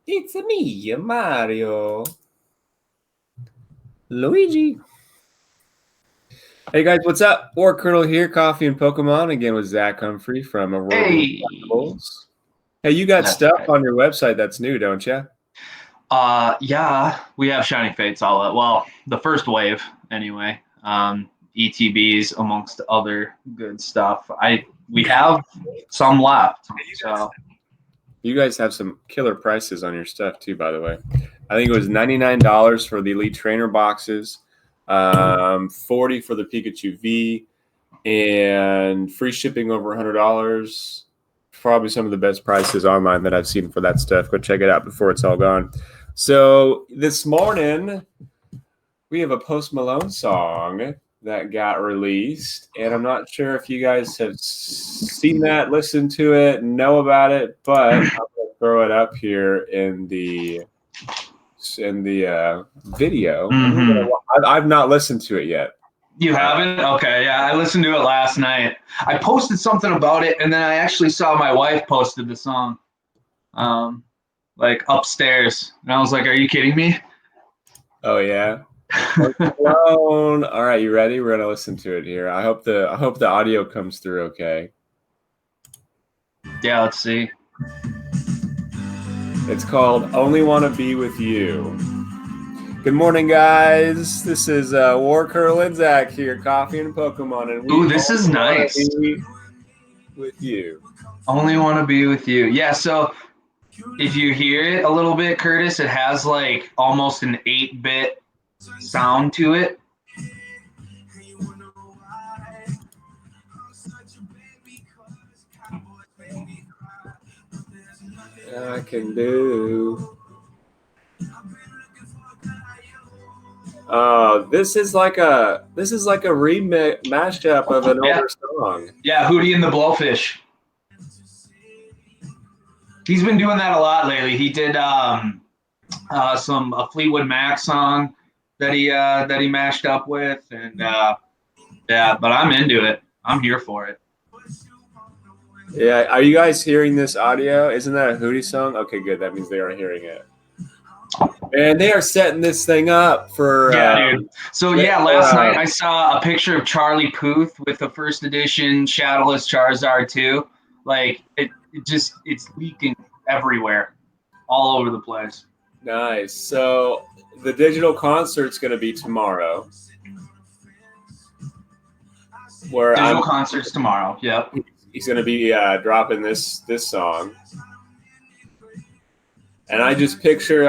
It's me, Mario. Luigi. Hey guys, what's up? War Colonel here, Coffee and Pokemon, again with Zach Humphrey from Aurora Hey, Collectibles. Hey, you got that's stuff right. on your website that's new, don't you? Yeah, we have Shiny Fates all out. Well, the first wave anyway. ETBs amongst other good stuff. We have some left. So You guys have some killer prices on your stuff too, by the way. I think it was $99 for the Elite Trainer boxes, $40 for the Pikachu V, and free shipping over $100. Probably some of the best prices online that I've seen for that stuff. Go check it out before it's all gone. So this morning we have a Post Malone song that got released, and I'm not sure if you guys have seen that, listened to it, know about it, but I'm gonna throw it up here in the video. I've not listened to it yet. you haven't? Okay, yeah, I listened to it last night. I posted something about it, and then I actually saw my wife posted the song, like upstairs, and I was like, "Are you kidding me?" Oh yeah. All right, you ready? We're gonna listen to it here. I hope the audio comes through okay. Yeah, let's see. It's called "Only Want to Be with You." Good morning, guys. This is War Colonel and Zach here, Coffee and Pokemon, and Ooh, this is nice. Be with you. Only want to be with you. Yeah, so if you hear it a little bit, Curtis, it has like almost an 8-bit sound to it. I can do. This is like a remix mashup of an older song. Yeah, Hootie and the Blowfish. He's been doing that a lot lately. He did a Fleetwood Mac song that he mashed up with, and yeah, but I'm into it. I'm here for it. Yeah, are you guys hearing this audio? Isn't that a Hootie song? Okay, good. That means they are hearing it. And they are setting this thing up for dude. So last night I saw a picture of Charlie Puth with the first edition Shadowless Charizard 2. Like it's leaking everywhere, all over the place. Nice. So the digital concert's going to be tomorrow. Digital concerts tomorrow. Yep. He's going to be dropping this song. And I just picture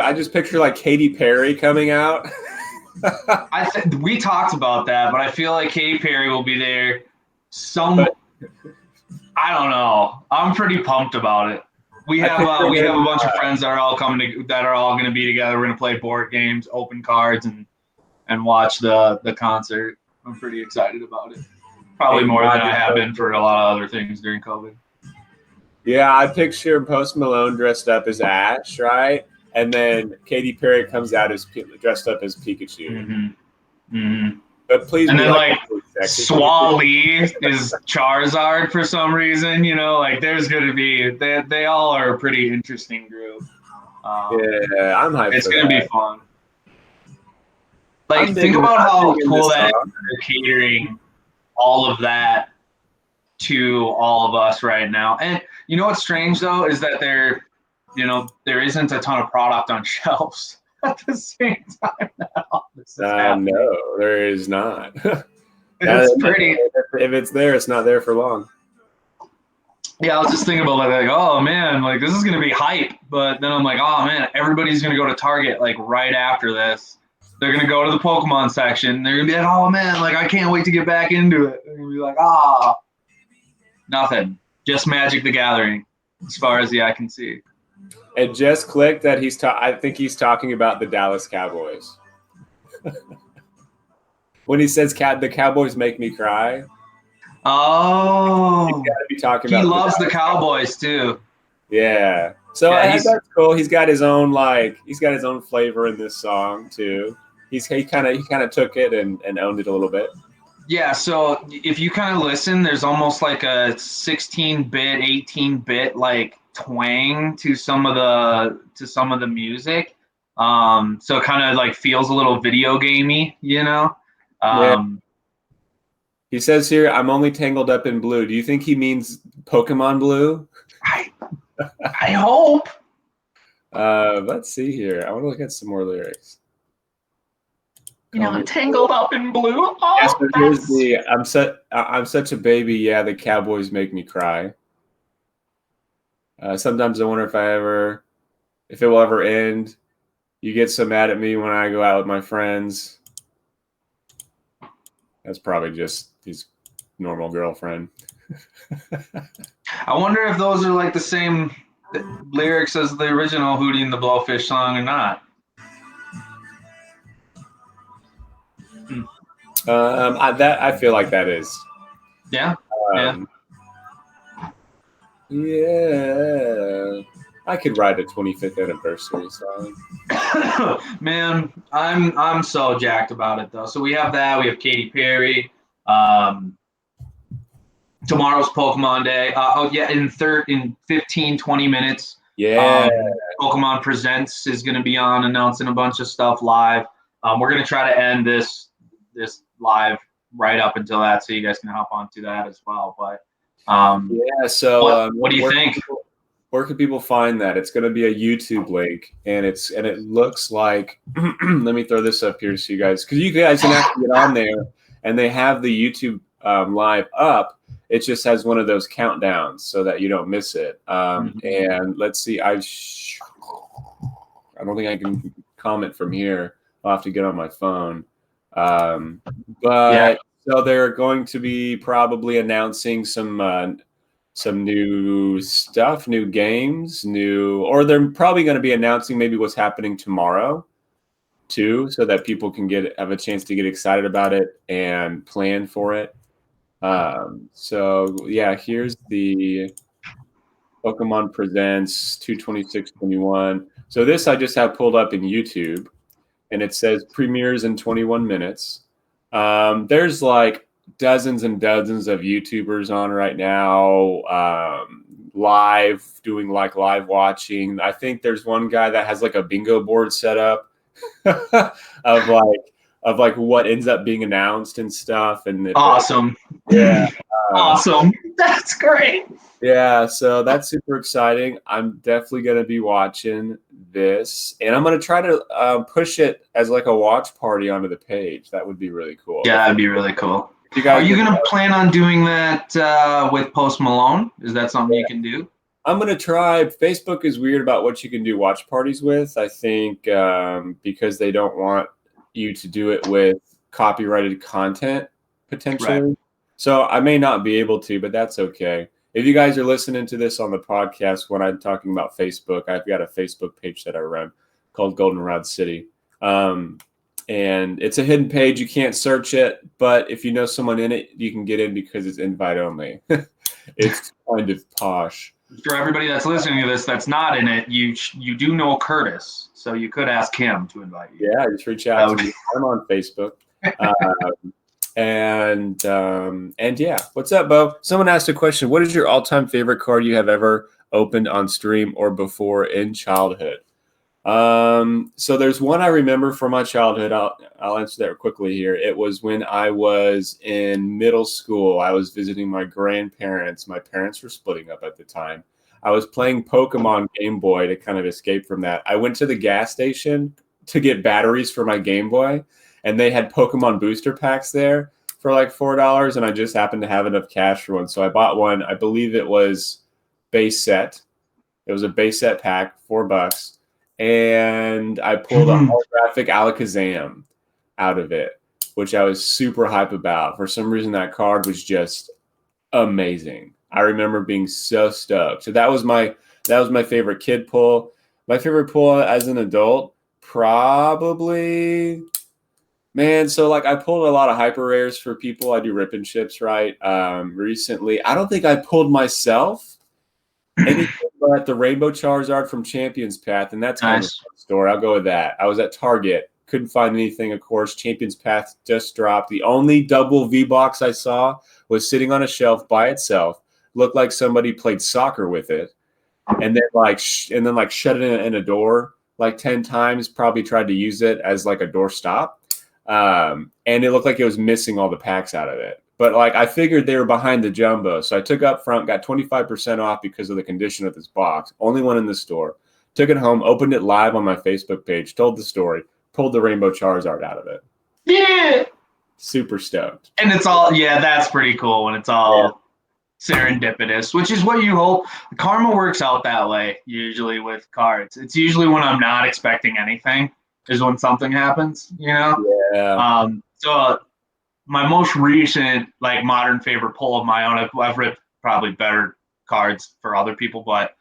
like Katy Perry coming out. We talked about that, but I feel like Katy Perry will be there. I don't know. I'm pretty pumped about it. We have a bunch of friends that are all going to be together. We're going to play board games, open cards, and watch the concert. I'm pretty excited about it. Probably more than I have been for a lot of other things during COVID. Yeah, I picture Post Malone dressed up as Ash, right? And then Katy Perry comes out dressed up as Pikachu. Mm-hmm. Mm-hmm. But please, and then like Swally is Charizard for some reason. You know, like there's going to be they all are a pretty interesting group. Yeah, I'm hyped. It's going to be fun. Like think about how cool that is catering all of that to all of us right now. And you know what's strange though is that there isn't a ton of product on shelves at the same time now. No, there is not. It's pretty. If it's there, it's not there for long. Yeah, I was just thinking about like, oh man, like this is gonna be hype. But then I'm like, oh man, everybody's gonna go to Target like right after this. They're gonna go to the Pokemon section. They're gonna be like, oh man, like I can't wait to get back into it. They're gonna be like, nothing, just Magic the Gathering, as far as the eye can see. It just clicked that I think he's talking about the Dallas Cowboys. When he says the Cowboys make me cry. Oh, he's gotta be talking about. He loves the Cowboys too. Yeah. So that's cool. He's got his own flavor in this song too. He kind of took it and owned it a little bit. Yeah, so if you kind of listen, there's almost like a 16-bit, 18-bit like twang to some of the music. So it kind of like feels a little video gamey, you know. Yeah. He says here, I'm only tangled up in blue. Do you think he means Pokemon Blue? I hope. Let's see here. I want to look at some more lyrics. You know, I'm tangled up in blue. Oh, yes, but here's the I'm such a baby. Yeah, the Cowboys make me cry. Sometimes I wonder if it will ever end. You get so mad at me when I go out with my friends. That's probably just his normal girlfriend. I wonder if those are like the same lyrics as the original Hootie and the Blowfish song or not. I feel like that is. Yeah. Yeah. I could write a 25th anniversary song. Man, I'm so jacked about it though. So we have that. We have Katy Perry. Tomorrow's Pokemon Day. In 15, 20 minutes. Yeah. Pokemon Presents is going to be on, announcing a bunch of stuff live. We're going to try to end this live right up until that, so you guys can hop onto that as well. But so what do you think? Where can people find that? It's going to be a YouTube link, and it looks like. Let me throw this up here so you guys, because you guys can actually get on there, and they have the YouTube live up. It just has one of those countdowns so that you don't miss it. And let's see, I don't think I can comment from here. I'll have to get on my phone. So they're going to be probably announcing some new stuff, new games, or they're probably going to be announcing maybe what's happening tomorrow too, so that people can have a chance to get excited about it and plan for it. Here's the Pokemon Presents 2/26/21. So this I just have pulled up in YouTube, and it says premieres in 21 minutes. There's like dozens and dozens of YouTubers on right now, doing live watching. I think there's one guy that has like a bingo board set up of like what ends up being announced and stuff. And awesome. Yeah. Awesome. That's great. Yeah, so that's super exciting. I'm definitely going to be watching this, and I'm going to try to push it as like a watch party onto the page. That would be really cool. Yeah, that'd be really cool. Are you going to plan on doing that with Post Malone? Is that something you can do? I'm going to try. Facebook is weird about what you can do watch parties with, I think, because they don't want you to do it with copyrighted content, potentially. Right. So I may not be able to, but that's okay. If you guys are listening to this on the podcast when I'm talking about Facebook, I've got a Facebook page that I run called Goldenrod City. And it's a hidden page. You can't search it, but if you know someone in it, you can get in because it's invite only. It's kind of posh. For everybody that's listening to this that's not in it, you do know Curtis, so you could ask him to invite you. Yeah, just reach out to me. I'm on Facebook. And yeah, what's up, Bo? Someone asked a question. What is your all-time favorite card you have ever opened on stream or before in childhood? So there's one I remember from my childhood. I'll answer that quickly here. It was when I was in middle school. I was visiting my grandparents. My parents were splitting up at the time. I was playing Pokemon Game Boy to kind of escape from that. I went to the gas station to get batteries for my Game Boy, and they had Pokemon booster packs there for like $4, and I just happened to have enough cash for one. So I bought one. I believe it was base set. It was a base set pack, $4. And I pulled a holographic Alakazam out of it, which I was super hype about. For some reason, that card was just amazing. I remember being so stoked. So that was my favorite kid pull. My favorite pull as an adult, probably... Man, so like I pulled a lot of hyper rares for people. I do rip and ships, right? Recently, I don't think I pulled myself anything but the Rainbow Charizard from Champions Path, and that's kind of a store. I'll go with that. I was at Target, couldn't find anything. Of course, Champions Path just dropped. The only double V box I saw was sitting on a shelf by itself. Looked like somebody played soccer with it, and then like shut it in a door like 10 times. Probably tried to use it as like a door stop, and it looked like it was missing all the packs out of it. But like I figured they were behind the jumbo, so I took up front, got 25% off because of the condition of this box. Only one in the store. Took it home, opened it live on my Facebook page, told the story, pulled the Rainbow Charizard out of it. Yeah. Super stoked. And it's all, yeah, that's pretty cool when it's all serendipitous, which is what you hope. Karma works out that way usually with cards. It's usually when I'm not expecting anything is when something happens, you know? Yeah. So my most recent like modern favorite pull of my own, I've ripped probably better cards for other people, but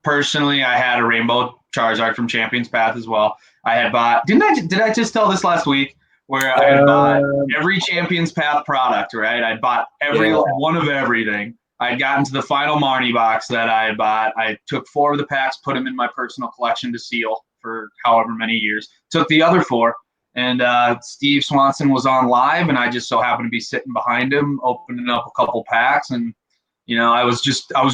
personally, I had a Rainbow Charizard from Champions Path as well. I had bought. Did I just tell this last week? Where I had bought every Champions Path product, right? I'd bought every one of everything. I'd gotten to the final Marnie box that I had bought. I took 4 of the packs, put them in my personal collection to seal for however many years. Took the other 4, and Steve Swanson was on live, and I just so happened to be sitting behind him, opening up a couple packs, and you know, I was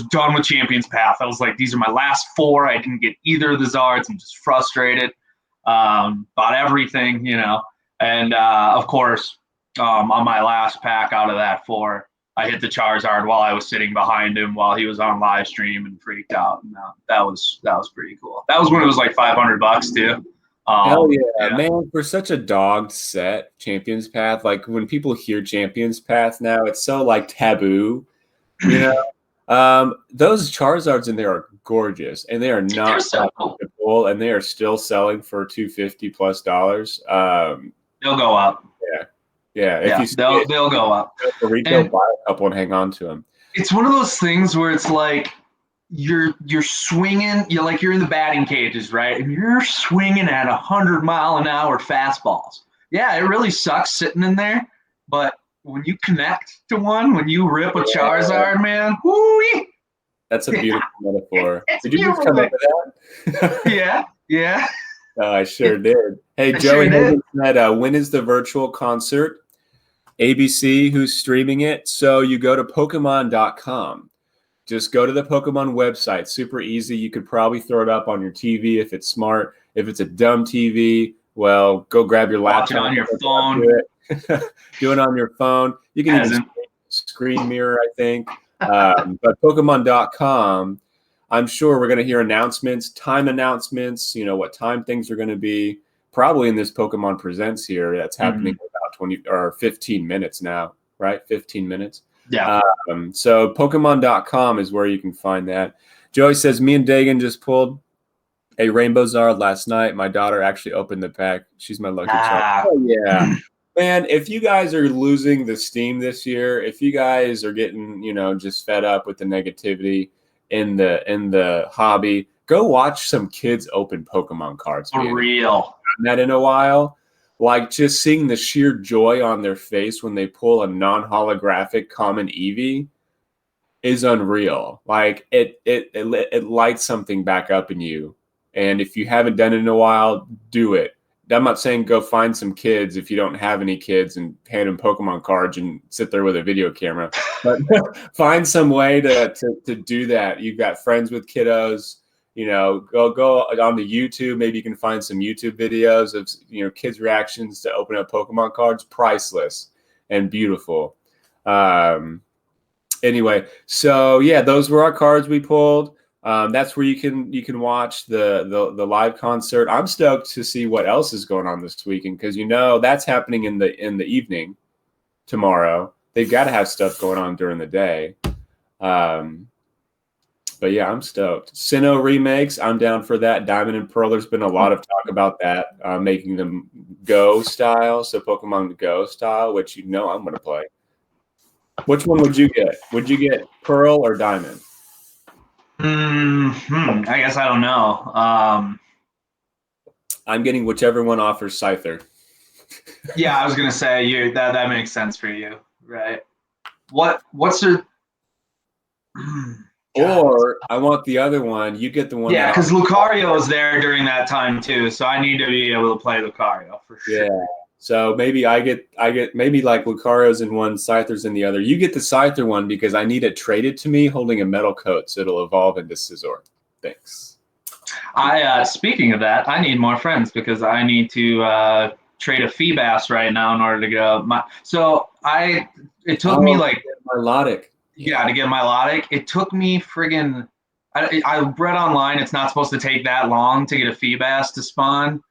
done with Champions Path. I was like, these are my last 4. I didn't get either of the Zards. I'm just frustrated. Bought everything, you know. And, of course, on my last pack out of that 4, I hit the Charizard while I was sitting behind him while he was on live stream and freaked out. And that was pretty cool. That was when it was like $500 too. Hell yeah, man! For such a dogged set, Champions Path. Like when people hear Champions Path now, it's so like taboo. You know, those Charizards in there are gorgeous, and they are not profitable, and they are still selling for $250 plus. They'll go up. Yeah. If they'll go up. For retail, buy a couple and hang on to them. It's one of those things where it's like you're swinging, you're in the batting cages, right? And you're swinging at 100-mile-an-hour fastballs. Yeah, it really sucks sitting in there, but when you connect to one, when you rip a Charizard, man, whoo-wee. That's a beautiful metaphor. Did you just come up with that? Yeah. Oh, I sure did. Hey, Joey said, when is the virtual concert? ABC, who's streaming it? So you go to Pokemon.com. Just go to the Pokemon website. Super easy. You could probably throw it up on your TV if it's smart. If it's a dumb TV, well, go grab your laptop. Watch it on your phone. Do it on your phone. You can even screen mirror, I think. But Pokemon.com, I'm sure we're going to hear time announcements, you know, what time things are going to be. Probably in this Pokemon Presents here. That's happening in about 20 or 15 minutes now, right? 15 minutes. Yeah. So Pokemon.com is where you can find that. Joey says, me and Dagan just pulled a Rainbow Zard last night. My daughter actually opened the pack. She's my lucky child. Oh, yeah. Man, if you guys are losing the steam this year, if you guys are getting, you know, just fed up with the negativity in the hobby, go watch some kids open Pokemon cards. For real. Not in a while. Like just seeing the sheer joy on their face when they pull a non-holographic common Eevee is unreal. Like it lights something back up in you. And if you haven't done it in a while, do it. I'm not saying go find some kids if you don't have any kids and hand them Pokemon cards and sit there with a video camera. But find some way to do that. You've got friends with kiddos. You know, go on the YouTube. Maybe you can find some YouTube videos of, you know, kids' reactions to open up Pokemon cards. Priceless and beautiful. Anyway, so yeah, those were our cards we pulled. That's where you can watch the live concert. I'm stoked to see what else is going on this weekend because, you know, that's happening in the evening tomorrow. They've got to have stuff going on during the day. But yeah, I'm stoked. Sinnoh remakes, I'm down for that. Diamond and Pearl, there's been a lot of talk about that, making them Go style, so Pokemon Go style, which you know I'm going to play. Which one would you get? Would you get Pearl or Diamond? I guess I don't know. I'm getting whichever one offers Scyther. Yeah, I was going to say that makes sense for you, right? What's the... Or I want the other one. You get the one. Yeah, because Lucario is there during that time too, so I need to be able to play Lucario for sure. So maybe I get maybe like Lucario's in one, Scyther's in the other. You get the Scyther one because I need it traded to me holding a metal coat, so it'll evolve into Scizor. Thanks. Speaking of that, I need more friends because I need to trade a Feebas right now in order to go. It took me like Milotic. Yeah, to get Milotic. It took me friggin' I read online it's not supposed to take that long to get a Feebas to spawn.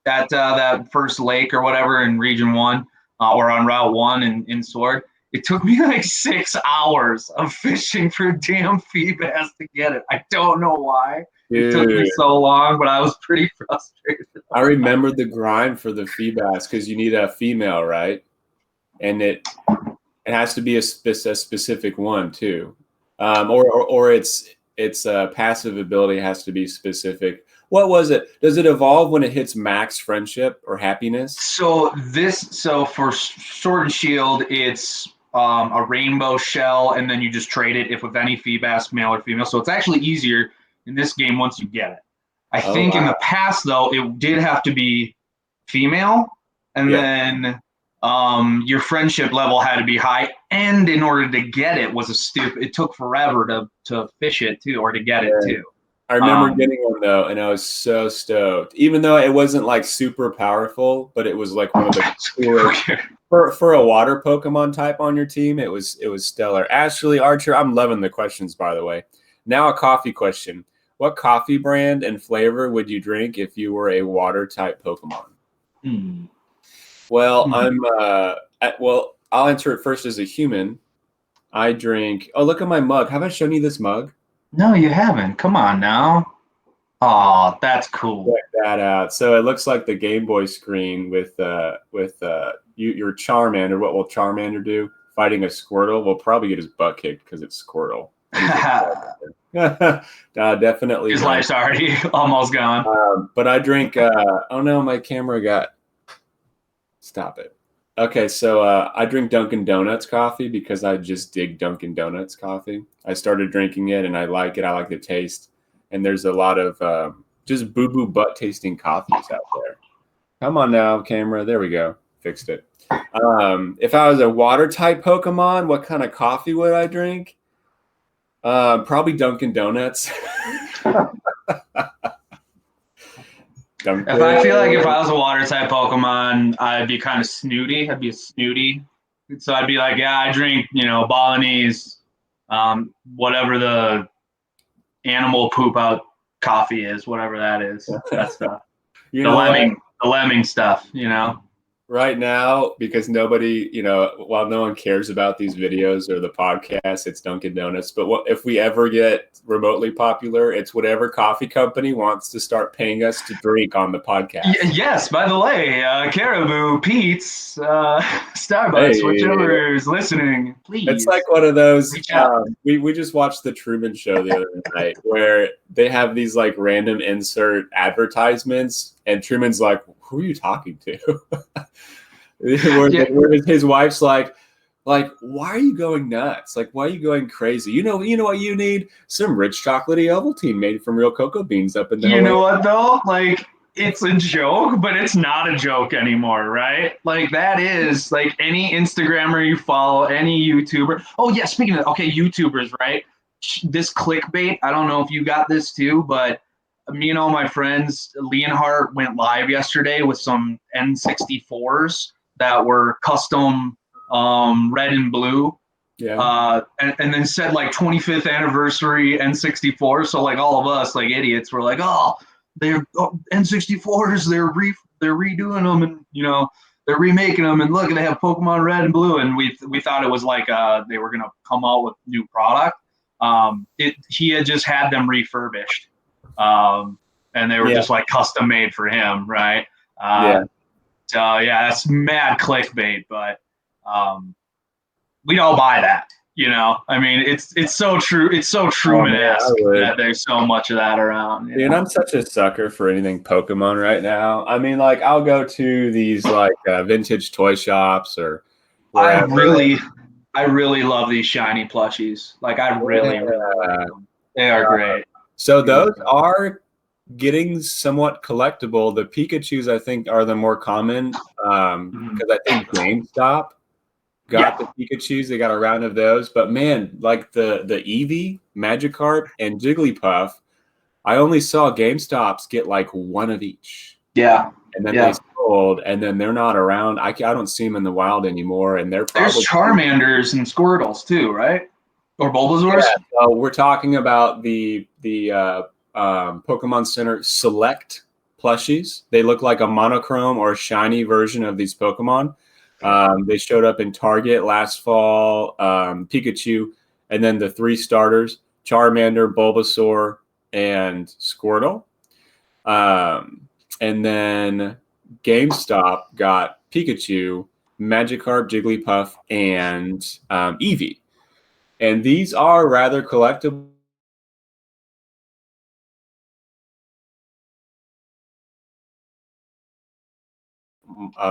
That first lake or whatever in Region 1 or on Route 1 in Sword. It took me like 6 hours of fishing for damn Feebas to get it. I don't know why. It took me so long, but I was pretty frustrated. I remember the grind for the Feebas because you need a female, right? And it has to be a specific one too, or its passive ability has to be specific. What was it? Does it evolve when it hits max friendship or happiness? So for Sword and Shield, it's a rainbow shell, and then you just trade it if with any Feebas, male or female. So it's actually easier in this game once you get it. I think in the past though, it did have to be female, and then your friendship level had to be high, and in order to get it it took forever to fish it too, or to get it too. I remember getting one though, and I was so stoked. Even though it wasn't like super powerful, but it was like one of the coolest for a water Pokemon type on your team. It was stellar. Ashley Archer, I'm loving the questions by the way. Now a coffee question: what coffee brand and flavor would you drink if you were a water type Pokemon? Well, I'll answer it first as a human. I drink. Oh, look at my mug. Have I shown you this mug? No, you haven't. Come on now. Oh, that's cool. Check that out. So it looks like the Game Boy screen with your Charmander. What will Charmander do? Fighting a Squirtle. We'll probably get his butt kicked because it's Squirtle. Definitely. His life's already almost gone. But I drink. Oh no, my camera got. Stop it. Okay, so I drink Dunkin' Donuts coffee because I just dig Dunkin' Donuts coffee. I started drinking it and I like it. I like the taste. And there's a lot of just boo-boo butt tasting coffees out there. Come on now, camera. There we go. Fixed it. If I was a water type Pokemon, what kind of coffee would I drink? Probably Dunkin' Donuts. I feel like if I was a water type Pokemon, I'd be kind of snooty. I'd be a snooty. So I'd be like, yeah, I drink, Balinese, whatever the animal poop out coffee is, whatever that is. That stuff. The lemming stuff, Right now, because nobody, while no one cares about these videos or the podcast, it's Dunkin' Donuts. But if we ever get remotely popular, it's whatever coffee company wants to start paying us to drink on the podcast. Yes, by the way, Caribou, Pete's, Starbucks, whichever is listening, please. It's like one of those, we just watched the Truman Show the other night where they have these like random insert advertisements and Truman's like, who are you talking to? where his wife's like, why are you going nuts? Like, why are you going crazy? You know what you need? Some rich chocolatey Ovaltine made from real cocoa beans up in the You know what though? Like, it's a joke, but it's not a joke anymore, right? Like, that is like any Instagrammer you follow, any YouTuber. Oh yeah, speaking of YouTubers, right? This clickbait. I don't know if you got this too, but me and all my friends, Leonhardt went live yesterday with some N64s that were custom red and blue. Yeah. And then said like 25th anniversary N64. So like all of us like idiots were like, oh, they're N64s. They're redoing them and they're remaking them. And look, they have Pokemon Red and Blue. And we thought it was like they were gonna come out with new product. He had just had them refurbished. And they were just like custom made for him, right? So that's mad clickbait, but we don't buy that, I mean, it's so true. It's so Truman-esque that there's so much of that around. Dude, I'm such a sucker for anything Pokemon right now. I mean, like I'll go to these like vintage toy shops or wherever. I really love these shiny plushies. Like I really like them. They are great. So those are getting somewhat collectible. The Pikachus, I think, are the more common because I think GameStop got the Pikachus. They got a round of those. But man, like the Eevee, Magikarp, and Jigglypuff, I only saw GameStops get like one of each. Yeah. And then they sold, and then they're not around. I don't see them in the wild anymore. And there's Charmanders and Squirtles too, right? Or Bulbasaurs? Yeah, so we're talking about the Pokemon Center Select plushies. They look like a monochrome or a shiny version of these Pokemon. They showed up in Target last fall. Pikachu, and then the 3 starters: Charmander, Bulbasaur, and Squirtle. And then GameStop got Pikachu, Magikarp, Jigglypuff, and Eevee. And these are rather collectible.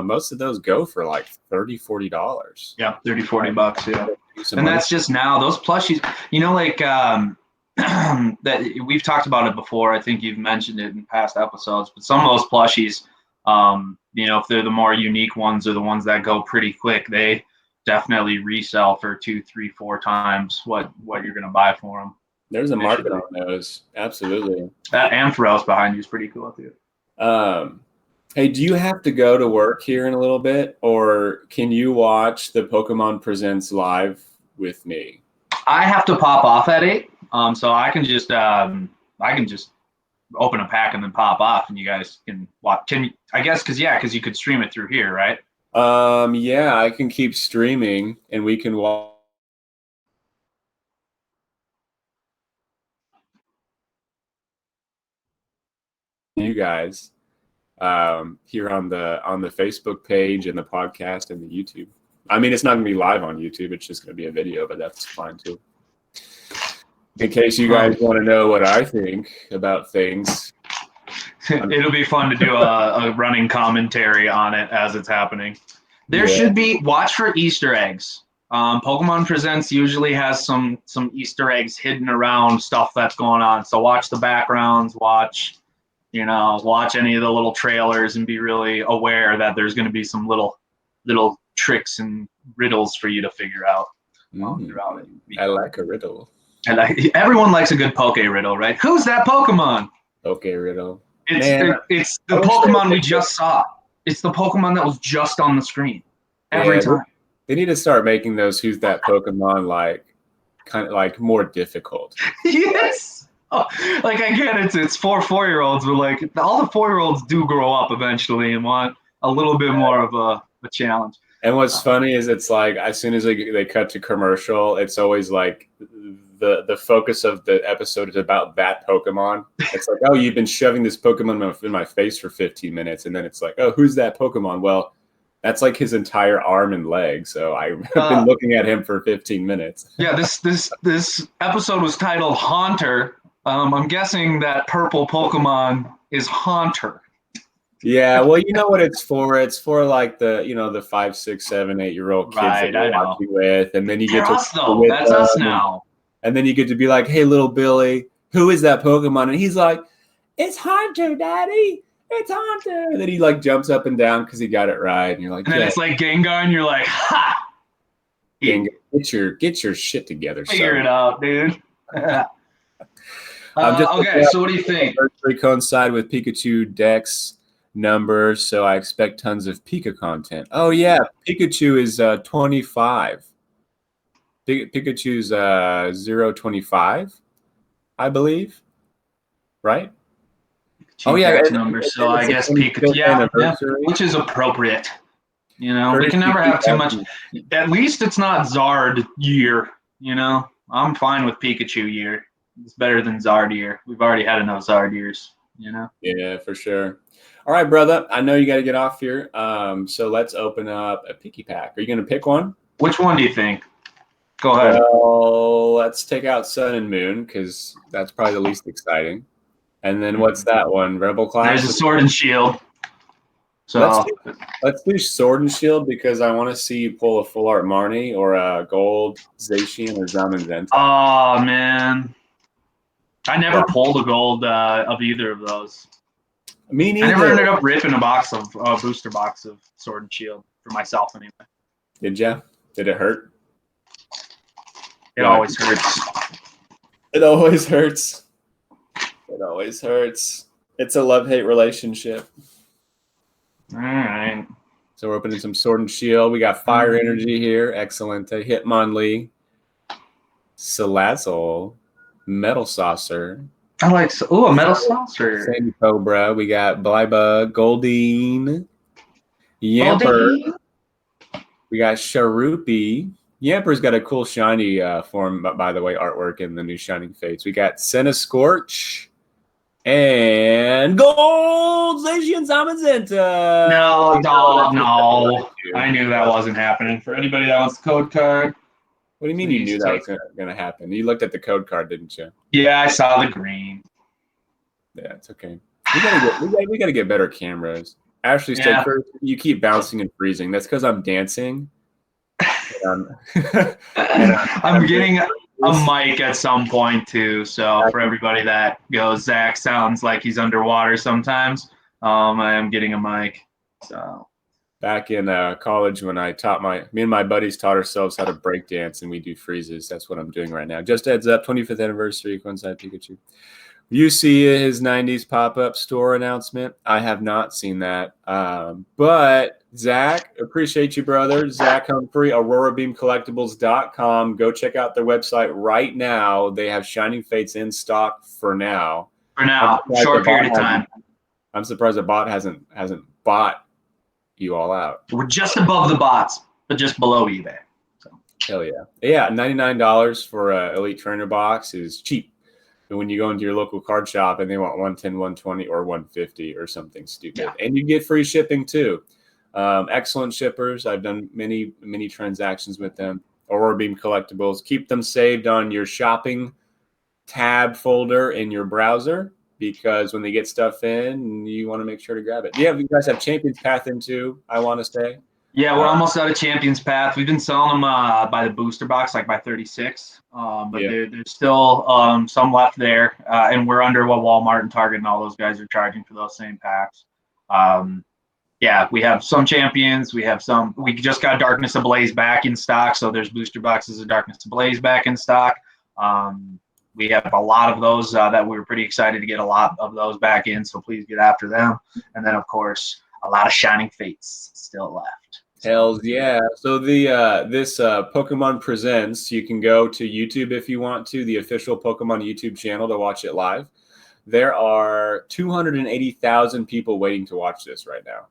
Most of those go for like $30-$40. Yeah, $30-$40. Yeah, and that's just now. Those plushies, like that we've talked about it before. I think you've mentioned it in past episodes. But some of those plushies, if they're the more unique ones or the ones that go pretty quick, they definitely resell for 2, 3, 4 times what you're going to buy for them. There's a market on those. Absolutely. That Ampharos behind you is pretty cool too. Hey, do you have to go to work here in a little bit, or can you watch the Pokemon Presents live with me? I have to pop off at 8, so I can just open a pack and then pop off, and you guys can watch. Because you could stream it through here, right? Yeah, I can keep streaming, and we can watch you guys here on the Facebook page and the podcast and the YouTube. I mean, it's not going to be live on YouTube. It's just going to be a video, but that's fine too. In case you guys want to know what I think about things. It'll be fun to do a running commentary on it as it's happening. There should be, watch for Easter eggs. Pokemon Presents usually has some Easter eggs hidden around stuff that's going on. So watch the backgrounds, watch any of the little trailers, and be really aware that there's going to be some little tricks and riddles for you to figure out throughout it. I like a riddle. Everyone likes a good Poke riddle, right? Who's that Pokemon? Poke riddle. It's the Pokemon we just saw. It's the Pokemon that was just on the screen every time. They need to start making those "Who's that Pokemon" kind of like more difficult. Yes. Oh, I get it's for 4-year-olds, but all the 4-year-olds do grow up eventually and want a little bit more of a challenge. And what's funny is it's like as soon as they cut to commercial, it's always like the focus of the episode is about that Pokemon. It's like, oh, you've been shoving this Pokemon in my face for 15 minutes, and then it's like, oh, who's that Pokemon? Well, that's like his entire arm and leg. So I've been looking at him for 15 minutes. Yeah, this episode was titled Haunter. I'm guessing that purple Pokemon is Haunter. Yeah, well, you know what it's for? It's for like the 5, 6, 7, 8-year-old kids that you're watching with, and then you get that's us now. And then you get to be like, hey, little Billy, who is that Pokemon? And he's like, it's Haunter, Daddy. It's Haunter. And then he like jumps up and down because he got it right. And you're like, and then it's like Gengar, and you're like, ha! Gengar, get your shit together. Figure it out, dude. Okay, so what do you think? They coincide with Pikachu Dex numbers, so I expect tons of Pika content. Oh yeah, Pikachu is 25. Pikachu's 025, I believe. Right? Oh yeah, number. So I guess Pikachu, yeah, which is appropriate. We can never have too much. At least it's not Zard year. I'm fine with Pikachu year. It's better than Zard year. We've already had enough Zard years. Yeah, for sure. All right, brother. I know you got to get off here. So let's open up a Piki pack. Are you going to pick one? Which one do you think? Go ahead. Well, let's take out Sun and Moon because that's probably the least exciting. And then what's that one? Rebel Class? There's a Sword and Shield. So let's do Sword and Shield because I want to see you pull a full art Marnie or a gold Zacian or Zamazenta. Oh man, I never pulled a gold of either of those. Me neither. I never ended up ripping a booster box of Sword and Shield for myself anyway. Did ya? Did it hurt? It always hurts. It always hurts. It always hurts. It's a love-hate relationship. All right. So we're opening some Sword and Shield. We got Fire Energy here. Excellent. Hitmonlee. Salazzle. Metal Saucer. I like a Metal Saucer. Sandy Cobra. We got Blybug. Goldeen. Yamper. We got Sharupi. Yamper's got a cool shiny form, by the way, artwork in the new Shining Fates. We got Scorch and Gold Zacian Zamazenta. No, dog, no. I knew that wasn't happening. For anybody that wants the code card. What do you mean you knew that was going to happen? You looked at the code card, didn't you? Yeah, I saw the green. Yeah, it's okay. We gotta get better cameras. Ashley said, "Kurt, you keep bouncing and freezing. That's because I'm dancing." I'm getting a mic at some point too. So for everybody that goes, Zach sounds like he's underwater sometimes. I am getting a mic. So back in college, when I taught me and my buddies taught ourselves how to break dance, and we do freezes. That's what I'm doing right now. Just heads up, 25th anniversary, Coincide Pikachu. You see his 90s pop-up store announcement. I have not seen that. But Zach, appreciate you, brother. Zach Humphrey, AuroraBeamCollectibles.com. Go check out their website right now. They have Shining Fates in stock for now. For now, short period of time. I'm surprised the bot hasn't bought you all out. We're just above the bots, but just below eBay. So. Hell yeah. Yeah, $99 for an Elite Trainer box is cheap. But when you go into your local card shop and they want 110, 120, or 150 or something stupid. And you get free shipping too. Excellent shippers. I've done many transactions with them. Aurora Beam Collectibles. Keep them saved on your shopping tab folder in your browser, because when they get stuff in, you want to make sure to grab it. Yeah, you guys have Champions Path in too, I want to say. Yeah, we're almost out of Champions Path. We've been selling them by the booster box, like by 36. But there's still some left there. And we're under what Walmart and Target and all those guys are charging for those same packs. Yeah, we have some Champions. We just got Darkness Ablaze back in stock. So there's booster boxes of Darkness Ablaze back in stock. We have a lot of those that we were pretty excited to get a lot of those back in. So please get after them. And then, of course, a lot of Shining Fates still left. Hells yeah. So this Pokemon Presents, you can go to YouTube if you want to, the official Pokemon YouTube channel, to watch it live. There are 280,000 people waiting to watch this right now.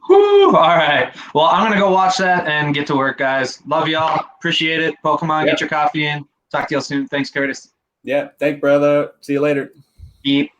Whew, all right. Well, I'm going to go watch that and get to work, guys. Love y'all. Appreciate it. Pokemon, Get your coffee in. Talk to y'all soon. Thanks, Curtis. Yeah. Thanks, brother. See you later. Beep.